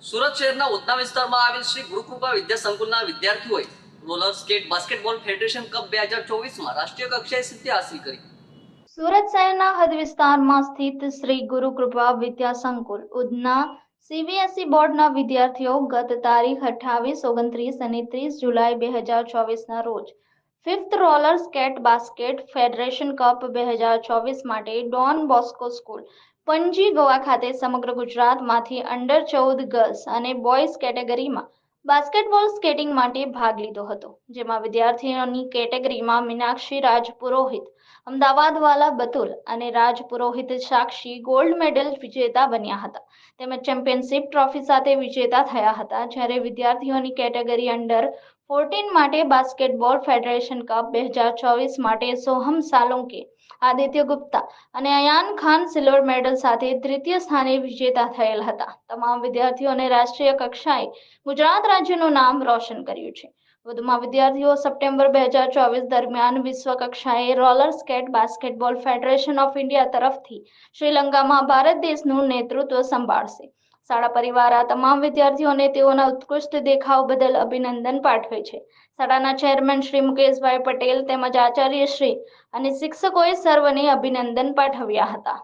સુરત શહેરના ઉધના વિસ્તારમાં આવેલ શ્રી ગુરુકૃપા વિદ્યા સંકુલના વિદ્યાર્થીઓએ roller skate basketball federation cup 2024માં રાષ્ટ્રીય કક્ષાએ સિદ્ધિ હાંસલ કરી। સુરત શહેરના હદ વિસ્તારમાં સ્થિત શ્રી ગુરુકૃપા વિદ્યા સંકુલ ઉધના સીબીએસઈ બોર્ડના વિદ્યાર્થીઓ ગત તારીખ 28, 29 અને 30 જુલાઈ 2024ના રોજ 5th roller skit basket federation cup 2024 માટે Don Bosco school Panaji Goa ખાતે સમગ્ર ગુજરાતમાંથી અંડર 14 ગર્લ્સ અને બોયઝ કેટેગરીમાં બાસ્કેટબોલ સ્કેટિંગ માટે ભાગ લીધો હતો, જેમાં વિદ્યાર્થીઓની કેટેગરીમાં મીનાક્ષી રાજ પુરોહિત અમદાવાદવાલા બતુલ અને રાજ પુરોહિત સાક્ષી ગોલ્ડ મેડલ વિજેતા બન્યા હતા તેમજ ચેમ્પિયનશિપ ટ્રોફી સાથે વિજેતા થયા હતા। જ્યારે વિદ્યાર્થીઓની કેટેગરી અંડર 14 માટે બાસ્કેટબોલ ફેડરેશન કપ 2024 માટે સોહમ સાલુંકે, આદિત્ય ગુપ્તા અને અયાન ખાન સિલ્વર મેડલ સાથે તૃતીય સ્થાને વિજેતા થયેલ હતા। તમામ વિદ્યાર્થીઓને રાષ્ટ્રીય કક્ષાએ ગુજરાત રાજ્યનું નામ રોશન કર્યું છે। વધુમાં વિદ્યાર્થીઓ સપ્ટેમ્બર 2024 દરમિયાન વિશ્વ કક્ષાએ roller skate basketball federation of India તરફથી શ્રીલંકામાં ભારત દેશનું નેતૃત્વ સંભાળશે। શાળા પરિવાર આ તમામ વિદ્યાર્થીઓને તેઓના ઉત્કૃષ્ટ દેખાવ બદલ અભિનંદન પાઠવે છે। શાળાના ચેરમેન શ્રી મુકેશભાઈ પટેલ તેમજ આચાર્ય શ્રી અને શિક્ષકોએ સર્વને અભિનંદન પાઠવ્યા હતા।